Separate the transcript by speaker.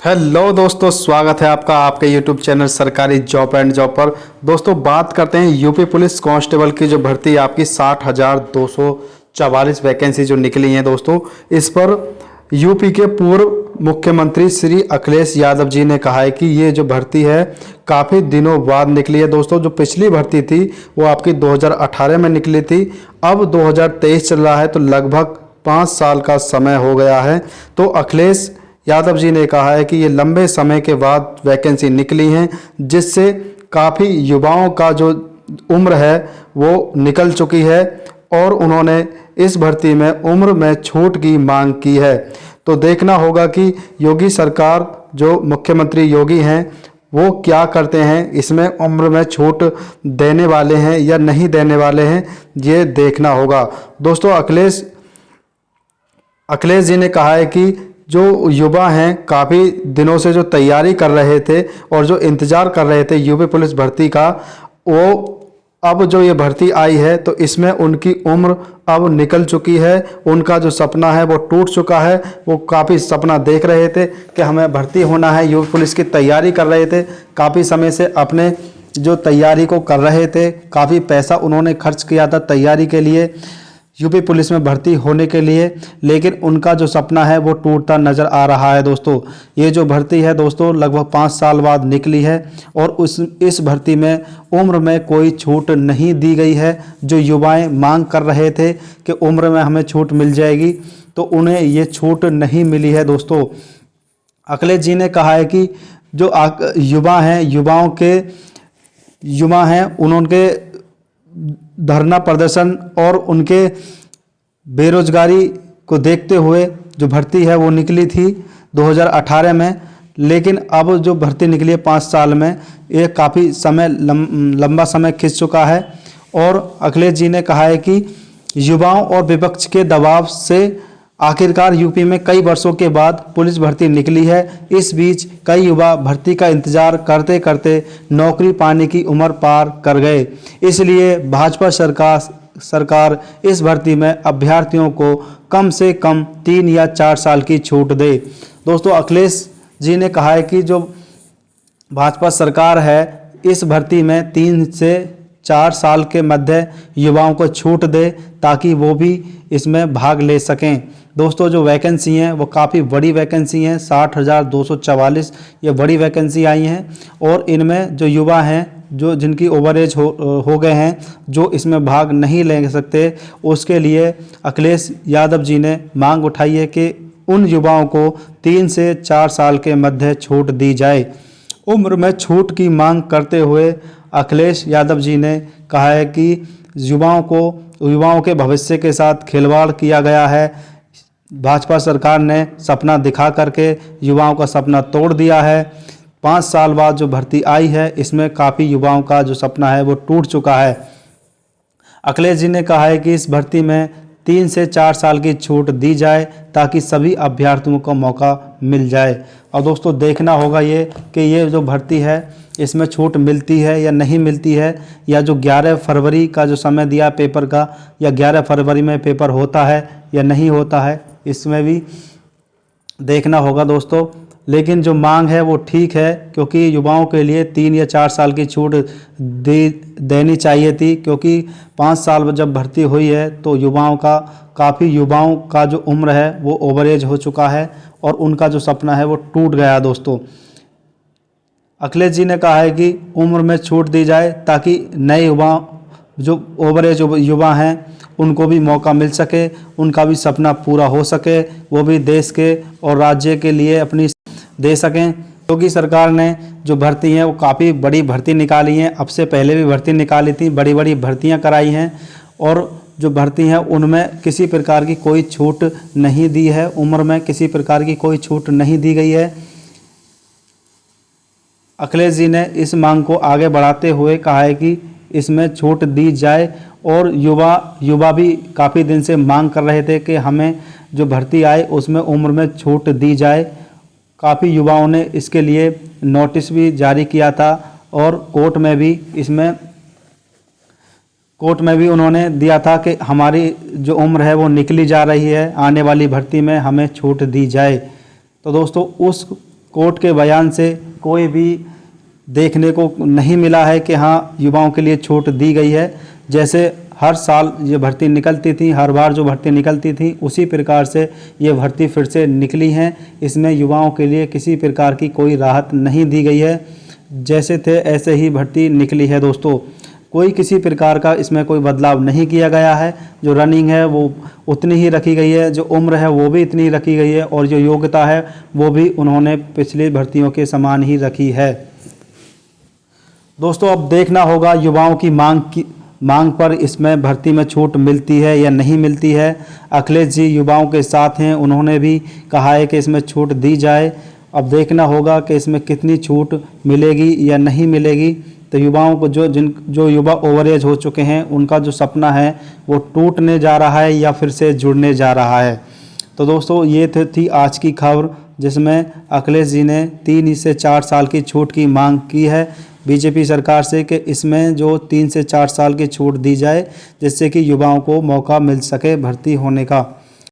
Speaker 1: Hello दोस्तों, स्वागत है आपका आपके यूट्यूब चैनल सरकारी जॉब एंड जॉब पर। दोस्तों बात करते हैं यूपी पुलिस कांस्टेबल की जो भर्ती आपकी 60,244 वैकेंसी जो निकली है दोस्तों। इस पर यूपी के पूर्व मुख्यमंत्री श्री अखिलेश यादव जी ने कहा है कि ये जो भर्ती है काफ़ी दिनों बाद निकली है दोस्तों। जो पिछली भर्ती थी वो आपकी 2018 में निकली थी, अब 2023 चल रहा है, तो लगभग 5 साल का समय हो गया है। तो अखिलेश यादव जी ने कहा है कि ये लंबे समय के बाद वैकेंसी निकली हैं, जिससे काफ़ी युवाओं का जो उम्र है वो निकल चुकी है और उन्होंने इस भर्ती में उम्र में छूट की मांग की है। तो देखना होगा कि योगी सरकार जो मुख्यमंत्री योगी हैं वो क्या करते हैं, इसमें उम्र में छूट देने वाले हैं या नहीं देने वाले हैं, ये देखना होगा दोस्तों। अखिलेश जी ने कहा है कि जो युवा हैं काफ़ी दिनों से जो तैयारी कर रहे थे और जो इंतज़ार कर रहे थे यूपी पुलिस भर्ती का, वो अब जो ये भर्ती आई है तो इसमें उनकी उम्र अब निकल चुकी है। उनका जो सपना है वो टूट चुका है। वो काफ़ी सपना देख रहे थे कि हमें भर्ती होना है, यूपी पुलिस की तैयारी कर रहे थे, काफ़ी समय से अपने जो तैयारी को कर रहे थे, काफ़ी पैसा उन्होंने खर्च किया था तैयारी के लिए, यूपी पुलिस में भर्ती होने के लिए, लेकिन उनका जो सपना है वो टूटता नज़र आ रहा है दोस्तों। ये जो भर्ती है दोस्तों लगभग 5 साल बाद निकली है और इस भर्ती में उम्र में कोई छूट नहीं दी गई है। जो युवाएं मांग कर रहे थे कि उम्र में हमें छूट मिल जाएगी, तो उन्हें ये छूट नहीं मिली है दोस्तों। अखिलेश जी ने कहा है कि जो युवा हैं उनके धरना प्रदर्शन और उनके बेरोजगारी को देखते हुए जो भर्ती है वो निकली थी 2018 में, लेकिन अब जो भर्ती निकली है 5 साल में, ये काफ़ी समय लंबा समय खिंच चुका है। और अखिलेश जी ने कहा है कि युवाओं और विपक्ष के दबाव से आखिरकार यूपी में कई वर्षों के बाद पुलिस भर्ती निकली है। इस बीच कई युवा भर्ती का इंतजार करते करते नौकरी पाने की उम्र पार कर गए। इसलिए भाजपा सरकार इस भर्ती में अभ्यर्थियों को कम से कम 3 या 4 साल की छूट दे। दोस्तों अखिलेश जी ने कहा है कि जो भाजपा सरकार है इस भर्ती में 3 से 4 साल के मध्य युवाओं को छूट दे ताकि वो भी इसमें भाग ले सकें। दोस्तों जो वैकेंसी हैं वो काफ़ी बड़ी वैकेंसी हैं, 60,244 ये बड़ी वैकेंसी आई हैं। और इनमें जो युवा हैं जो जिनकी ओवर एज हो गए हैं, जो इसमें भाग नहीं ले सकते, उसके लिए अखिलेश यादव जी ने मांग उठाई है कि उन युवाओं को 3 से 4 साल के मध्य छूट दी जाए। उम्र में छूट की मांग करते हुए अखिलेश यादव जी ने कहा है कि युवाओं के भविष्य के साथ खिलवाड़ किया गया है। भाजपा सरकार ने सपना दिखा करके युवाओं का सपना तोड़ दिया है। 5 साल बाद जो भर्ती आई है इसमें काफ़ी युवाओं का जो सपना है वो टूट चुका है। अखिलेश जी ने कहा है कि इस भर्ती में 3 से 4 साल की छूट दी जाए ताकि सभी अभ्यर्थियों को मौका मिल जाए। और दोस्तों देखना होगा कि ये जो भर्ती है इसमें छूट मिलती है या नहीं मिलती है, या जो 11 फरवरी का जो समय दिया पेपर का, या 11 फरवरी में पेपर होता है या नहीं होता है, इसमें भी देखना होगा दोस्तों। लेकिन जो मांग है वो ठीक है, क्योंकि युवाओं के लिए 3 या 4 साल की छूट देनी चाहिए थी, क्योंकि 5 साल जब भर्ती हुई है तो काफ़ी युवाओं का जो उम्र है वो ओवर एज हो चुका है और उनका जो सपना है वो टूट गया दोस्तों। अखिलेश जी ने कहा है कि उम्र में छूट दी जाए ताकि नए युवा जो ओवर एज युवा हैं उनको भी मौका मिल सके, उनका भी सपना पूरा हो सके, वो भी देश के और राज्य के लिए अपनी दे सकें। क्योंकि सरकार ने जो भर्ती है वो काफ़ी बड़ी भर्ती निकाली हैं, अब से पहले भी भर्ती निकाली थी, बड़ी बड़ी भर्तियां कराई हैं, और जो भर्ती हैं उनमें किसी प्रकार की कोई छूट नहीं दी है, उम्र में किसी प्रकार की कोई छूट नहीं दी गई है। अखिलेश जी ने इस मांग को आगे बढ़ाते हुए कहा है कि इसमें छूट दी जाए। और युवा भी काफ़ी दिन से मांग कर रहे थे कि हमें जो भर्ती आए उसमें उम्र में छूट दी जाए। काफ़ी युवाओं ने इसके लिए नोटिस भी जारी किया था और कोर्ट में भी उन्होंने दिया था कि हमारी जो उम्र है वो निकली जा रही है, आने वाली भर्ती में हमें छूट दी जाए। तो दोस्तों उस कोर्ट के बयान से कोई भी देखने को नहीं मिला है कि हाँ युवाओं के लिए छूट दी गई है। जैसे हर साल ये भर्ती निकलती थी, हर बार जो भर्ती निकलती थी उसी प्रकार से ये भर्ती फिर से निकली हैं। इसमें युवाओं के लिए किसी प्रकार की कोई राहत नहीं दी गई है, जैसे थे ऐसे ही भर्ती निकली है दोस्तों। कोई किसी प्रकार का इसमें कोई बदलाव नहीं किया गया है। जो रनिंग है वो उतनी ही रखी गई है, जो उम्र है वो भी इतनी रखी गई है और जो योग्यता है वो भी उन्होंने पिछली भर्तियों के समान ही रखी है। दोस्तों अब देखना होगा युवाओं की मांग पर इसमें भर्ती में छूट मिलती है या नहीं मिलती है। अखिलेश जी युवाओं के साथ हैं, उन्होंने भी कहा है कि इसमें छूट दी जाए। अब देखना होगा कि इसमें कितनी छूट मिलेगी या नहीं मिलेगी। तो युवाओं को जो युवा ओवर एज हो चुके हैं उनका जो सपना है वो टूटने जा रहा है या फिर से जुड़ने जा रहा है। तो दोस्तों ये थी आज की खबर, जिसमें अखिलेश जी ने 3 से 4 साल की छूट की मांग की है बीजेपी सरकार से कि इसमें जो 3 से 4 साल की छूट दी जाए, जिससे कि युवाओं को मौका मिल सके भर्ती होने का।